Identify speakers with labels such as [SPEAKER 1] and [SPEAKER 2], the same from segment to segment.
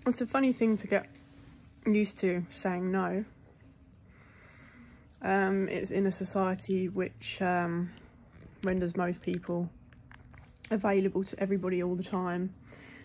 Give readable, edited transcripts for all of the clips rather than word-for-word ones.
[SPEAKER 1] It's a funny thing to get used to, saying no. It's in a society which renders most people available to everybody all the time,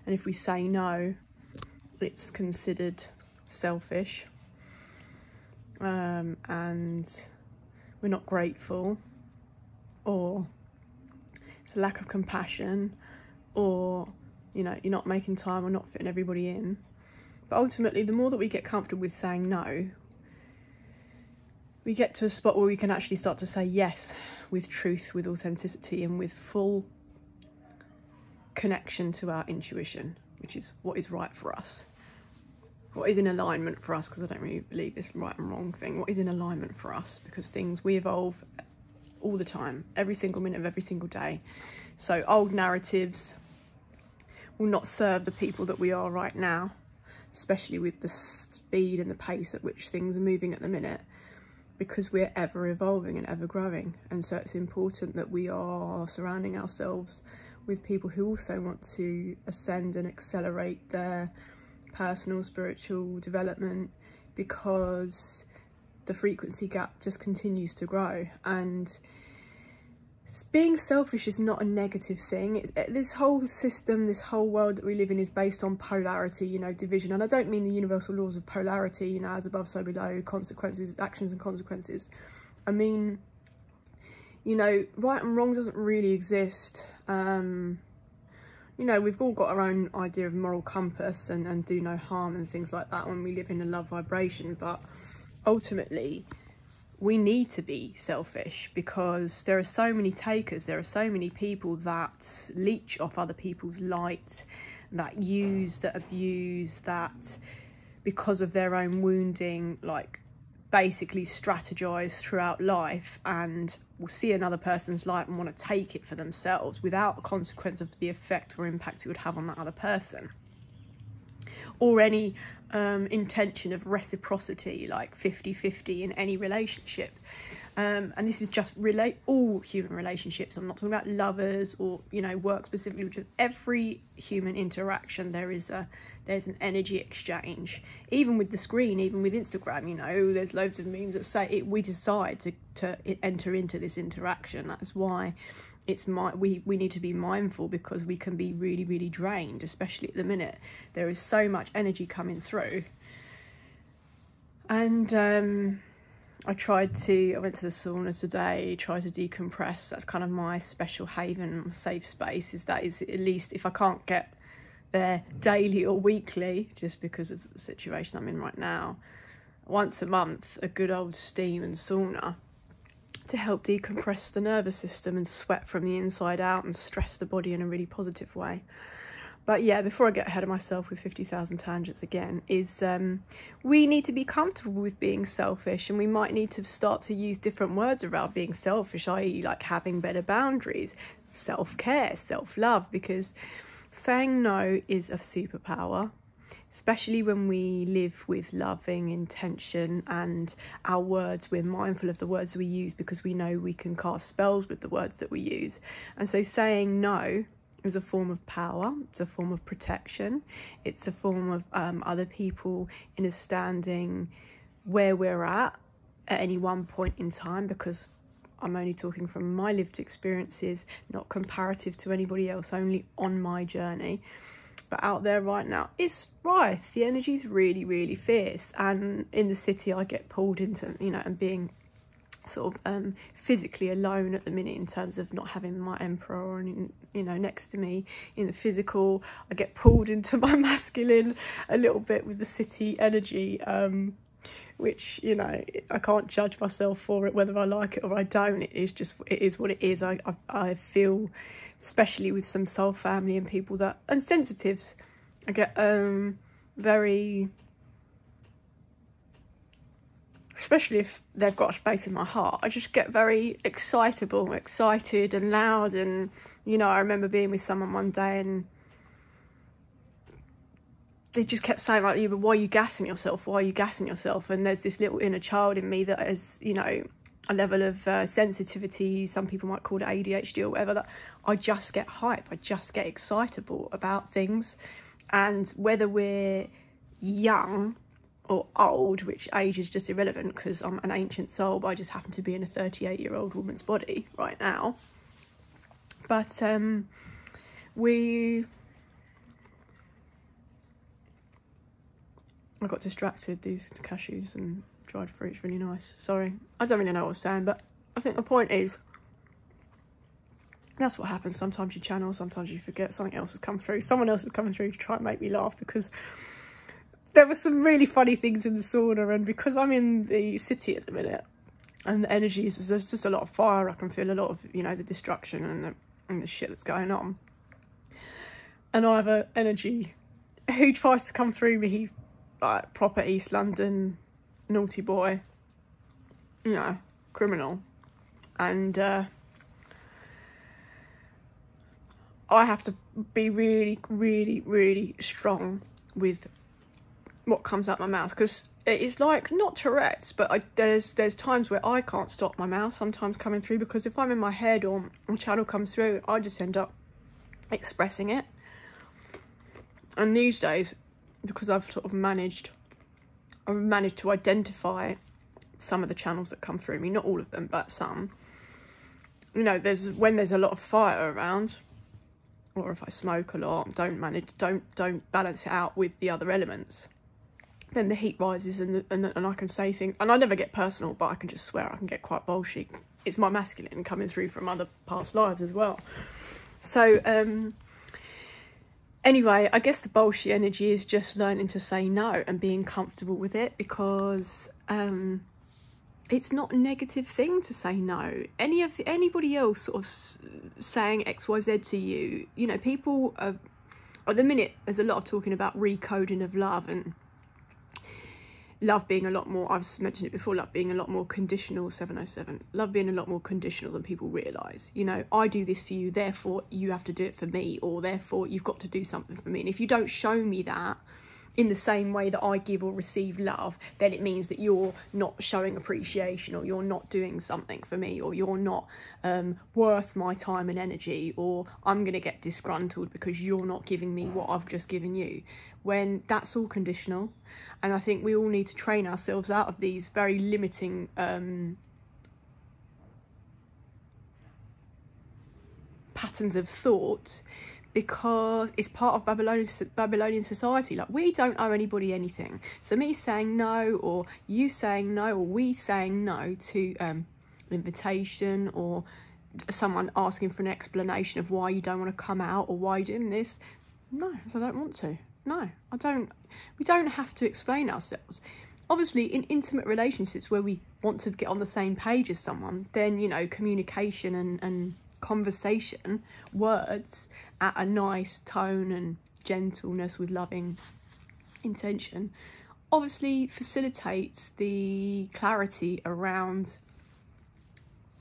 [SPEAKER 1] and if we say no, it's considered selfish, and we're not grateful, or it's a lack of compassion, or you're not making time or not fitting everybody in. But ultimately, the more that we get comfortable with saying no, we get to a spot where we can actually start to say yes with truth, with authenticity, and with full connection to our intuition, which is what is right for us, what is in alignment for us, because I don't really believe this right and wrong thing. What is in alignment for us, because we evolve all the time, every single minute of every single day. So old narratives will not serve the people that we are right now, especially with the speed and the pace at which things are moving at the minute, because we're ever evolving and ever growing. And so it's important that we are surrounding ourselves with people who also want to ascend and accelerate their personal spiritual development, because the frequency gap just continues to grow. And being selfish is not a negative thing. This whole system, this whole world that we live in is based on polarity, division. And I don't mean the universal laws of polarity, as above, so below, consequences, actions and consequences. I mean, right and wrong doesn't really exist. We've all got our own idea of moral compass and do no harm and things like that when we live in a love vibration. But ultimately, we need to be selfish, because there are so many takers, there are so many people that leech off other people's light, that use, that abuse, that because of their own wounding, basically strategize throughout life and will see another person's light and want to take it for themselves without a consequence of the effect or impact it would have on that other person, or any intention of reciprocity, like 50-50 in any relationship. And this is just all human relationships. I'm not talking about lovers or work specifically, which is every human interaction. There's an energy exchange. Even with the screen, even with Instagram, there's loads of memes that say we decide to enter into this interaction. That's why we need to be mindful, because we can be really, really drained, especially at the minute. There is so much energy coming through. And I went to the sauna today, tried to decompress. That's kind of my special haven, safe space, is at least, if I can't get there daily or weekly, just because of the situation I'm in right now, once a month, a good old steam and sauna, to help decompress the nervous system and sweat from the inside out and stress the body in a really positive way. But yeah, before I get ahead of myself with 50,000 tangents again, we need to be comfortable with being selfish, and we might need to start to use different words around being selfish, i.e. like having better boundaries, self-care, self-love, because saying no is a superpower, especially when we live with loving intention, and our words, we're mindful of the words we use, because we know we can cast spells with the words that we use. And so saying no is a form of power, it's a form of protection, it's a form of other people understanding where we're at any one point in time, because I'm only talking from my lived experiences, not comparative to anybody else, only on my journey. But out there right now, it's rife. The energy's really, really fierce. And in the city, I get pulled into, and being sort of physically alone at the minute, in terms of not having my emperor next to me in the physical. I get pulled into my masculine a little bit with the city energy, which I can't judge myself for it, whether I like it or I don't. It is what it is. I feel, especially with some soul family and people and sensitives, I get very, especially if they've got a space in my heart, I just get very excited and loud. And I remember being with someone one day and they just kept saying, like, but why are you gassing yourself? Why are you gassing yourself? And there's this little inner child in me that is, a level of sensitivity, some people might call it ADHD or whatever, that I just get hype, I just get excitable about things. And whether we're young or old, which age is just irrelevant because I'm an ancient soul, but I just happen to be in a 38-year-old woman's body right now. But I got distracted. These cashews and dried fruit's really nice. Sorry, I don't really know what I was saying, but I think the point is, that's what happens. Sometimes you channel, sometimes you forget, something else has come through. Someone else is coming through to try and make me laugh, because there were some really funny things in the sauna, and because I'm in the city at the minute and the energy is, there's just a lot of fire. I can feel a lot of, you know, the destruction and the shit that's going on. And I have an energy who tries to come through me. He's like proper East London naughty boy, you know, criminal. And I have to be really, really, really strong with what comes out my mouth, because it's like, not Tourette's, but there's times where I can't stop my mouth sometimes coming through, because if I'm in my head or a channel comes through, I just end up expressing it. And these days, because I've sort of managed to identify some of the channels that come through me, not all of them, but some. You know, when there's a lot of fire around, or if I smoke a lot, don't balance it out with the other elements, then the heat rises and I can say things, and I never get personal, but I can just swear. I can get quite bullshit. It's my masculine coming through from other past lives as well. So anyway, I guess the bullshit energy is just learning to say no and being comfortable with it, because it's not a negative thing to say no. Anybody else sort of saying XYZ to you, you know, people are, at the minute, there's a lot of talking about recoding of love, and love being a lot more, I've mentioned it before, love being a lot more conditional, 707, love being a lot more conditional than people realise. You know, I do this for you, therefore you have to do it for me, or therefore you've got to do something for me. And if you don't show me that in the same way that I give or receive love, then it means that you're not showing appreciation, or you're not doing something for me, or you're not worth my time and energy, or I'm going to get disgruntled because you're not giving me what I've just given you. When that's all conditional. And I think we all need to train ourselves out of these very limiting patterns of thought, because it's part of Babylonian society. Like, we don't owe anybody anything. So me saying no, or you saying no, or we saying no to an invitation, or someone asking for an explanation of why you don't want to come out, or why you're doing this, no, I don't want to. No, I don't. We don't have to explain ourselves. Obviously, in intimate relationships where we want to get on the same page as someone, then, you know, communication and conversation, words at a nice tone and gentleness with loving intention, obviously facilitates the clarity around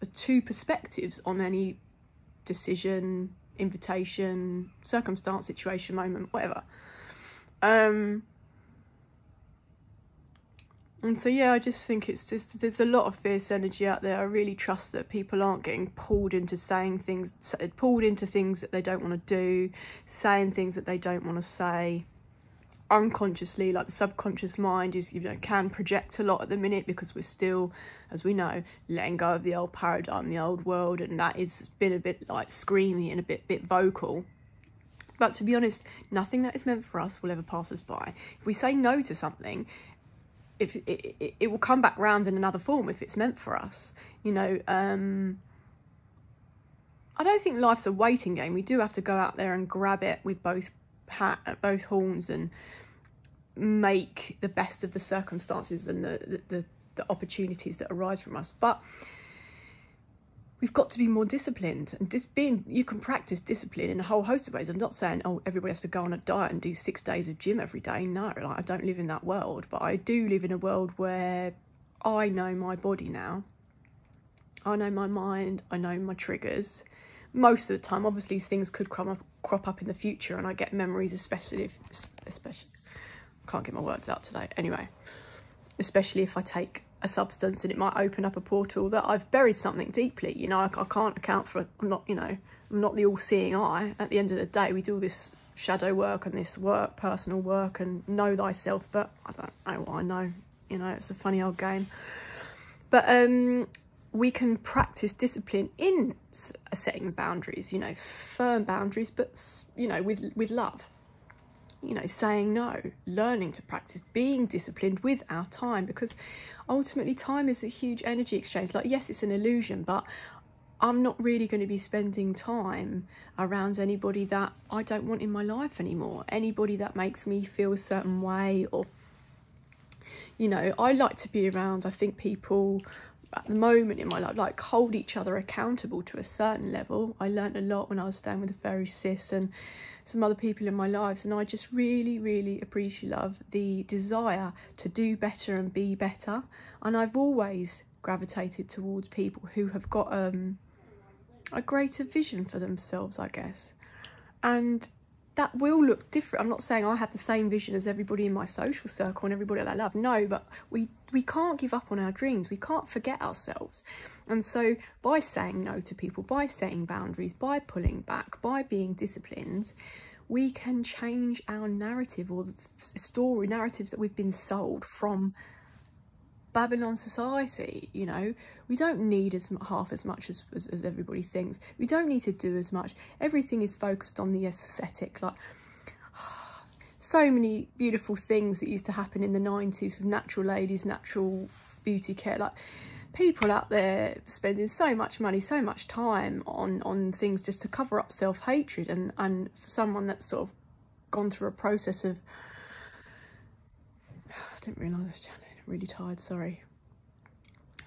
[SPEAKER 1] the two perspectives on any decision, invitation, circumstance, situation, moment, whatever. And so, yeah, I just think it's just, there's a lot of fierce energy out there. I really trust that people aren't getting pulled into things that they don't want to do, saying things that they don't want to say unconsciously. Like, the subconscious mind is, you know, can project a lot at the minute, because we're still, as we know, letting go of the old paradigm, the old world, and that is been a bit like screamy and a bit vocal. But to be honest, nothing that is meant for us will ever pass us by. If we say no to something, if it will come back round in another form if it's meant for us. You know, I don't think life's a waiting game. We do have to go out there and grab it with both horns and make the best of the circumstances and the opportunities that arise from us. But we've got to be more disciplined, and you can practice discipline in a whole host of ways. I'm not saying, oh, everybody has to go on a diet and do 6 days of gym every day. No, like, I don't live in that world, but I do live in a world where I know my body now. I know my mind. I know my triggers. Most of the time, obviously, things could crop up in the future, and I get memories, especially I can't get my words out today. Anyway, especially if I take a substance, and it might open up a portal that I've buried something deeply. You know, I can't account for. I'm not, you know, I'm not the all-seeing eye. At the end of the day, we do all this shadow work and this work, personal work, and know thyself, but I don't know what I know. You know, it's a funny old game. But we can practice discipline in setting boundaries, you know, firm boundaries, but, you know, with love. You know, saying no, learning to practice being disciplined with our time, because ultimately time is a huge energy exchange. Like, yes, it's an illusion, but I'm not really going to be spending time around anybody that I don't want in my life anymore. Anybody that makes me feel a certain way, or, you know, I like to be around, I think, people at the moment in my life, like, hold each other accountable to a certain level. I learned a lot when I was staying with the fairy sis and some other people in my lives, and I just really, really appreciate love the desire to do better and be better. And I've always gravitated towards people who have got a greater vision for themselves, I guess. And that will look different. I'm not saying I have the same vision as everybody in my social circle and everybody that I love. No, but we can't give up on our dreams. We can't forget ourselves. And so by saying no to people, by setting boundaries, by pulling back, by being disciplined, we can change our narrative, or the story narratives that we've been sold from Babylon society. You know, we don't need half as much as everybody thinks. We don't need to do as much. Everything is focused on the aesthetic. Like, so many beautiful things that used to happen in the 90s with natural ladies, natural beauty care. Like, people out there spending so much money, so much time on things just to cover up self-hatred, and for someone that's sort of gone through a process of, I didn't realise, really tired, sorry.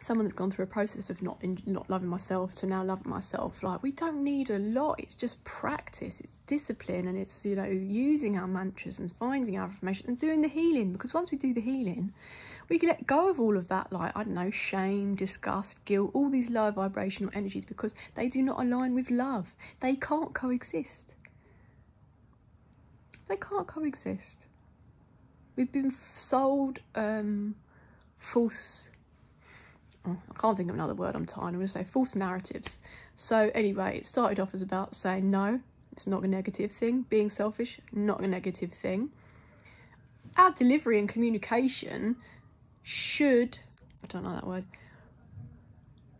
[SPEAKER 1] Someone that's gone through a process of not loving myself to now loving myself. Like, we don't need a lot. It's just practice, it's discipline, and it's, you know, using our mantras and finding our affirmation and doing the healing. Because once we do the healing, we can let go of all of that, like, I don't know, shame, disgust, guilt, all these low vibrational energies, because they do not align with love. They can't coexist. They can't coexist. We've been sold false, I can't think of another word, I'm tired, I'm going to say false narratives. So anyway, it started off as about saying no, it's not a negative thing. Being selfish, not a negative thing. Our delivery and communication should, I don't know that word,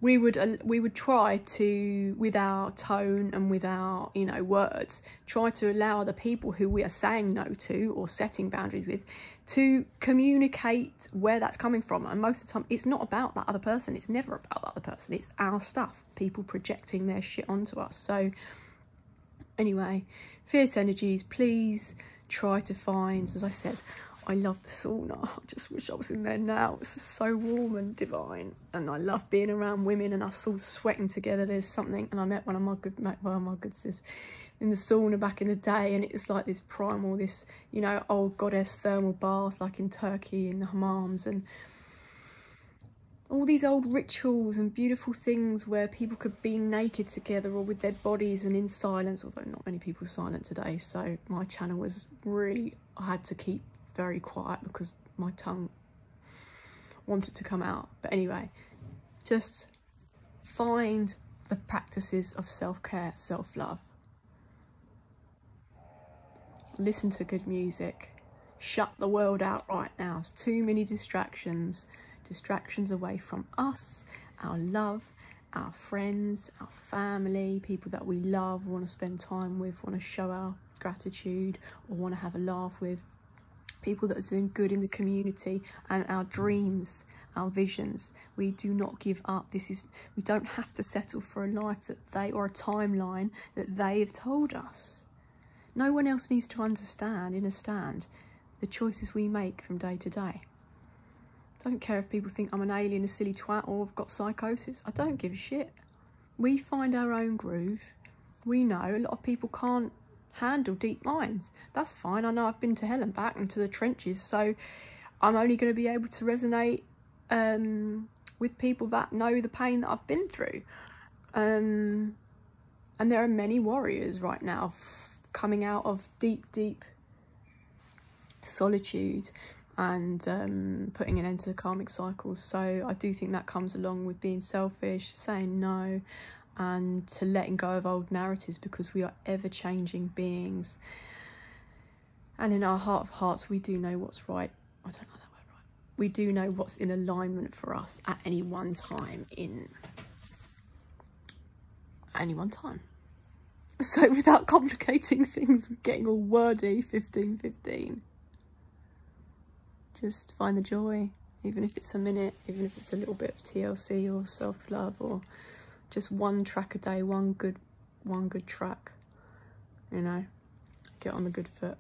[SPEAKER 1] we would try to, with our tone and with our, you know, words, try to allow the people who we are saying no to or setting boundaries with to communicate where that's coming from. And most of the time, it's not about that other person. It's never about that other person. It's our stuff, people projecting their shit onto us. So anyway, fierce energies, please try to find, as I said, I love the sauna. I just wish I was in there now. It's just so warm and divine. And I love being around women and us all sweating together. There's something, and I met one of my good sis in the sauna back in the day, and it was like this primal, this, you know, old goddess thermal bath, like in Turkey, in the hammams, and all these old rituals and beautiful things where people could be naked together or with their bodies and in silence, although not many people are silent today. So my channel was really, I had to keep very quiet because my tongue wanted to come out. But anyway, just find the practices of self-care, self-love. Listen to good music. Shut the world out right now. There's too many distractions away from us, our love, our friends, our family, people that we love, want to spend time with, want to show our gratitude or want to have a laugh with. People that are doing good in the community, and our dreams, our visions. We do not give up. We don't have to settle for a life that they, or a timeline that they have told us. No one else needs to understand the choices we make from day to day. Don't care if people think I'm an alien, a silly twat, or I've got psychosis. I don't give a shit. We find our own groove. We know a lot of people can't handle deep minds. That's fine. I know I've been to hell and back and to the trenches, so I'm only going to be able to resonate with people that know the pain that I've been through. And there are many warriors right now coming out of deep solitude and putting an end to the karmic cycles. So I do think that comes along with being selfish, saying no, and to letting go of old narratives, because we are ever-changing beings. And in our heart of hearts, we do know what's right. I don't know that word right. We do know what's in alignment for us at any one time So without complicating things, getting all wordy, 15-15. Just find the joy, even if it's a minute, even if it's a little bit of TLC or self-love, or just one track a day, one good track, you know, get on the good foot.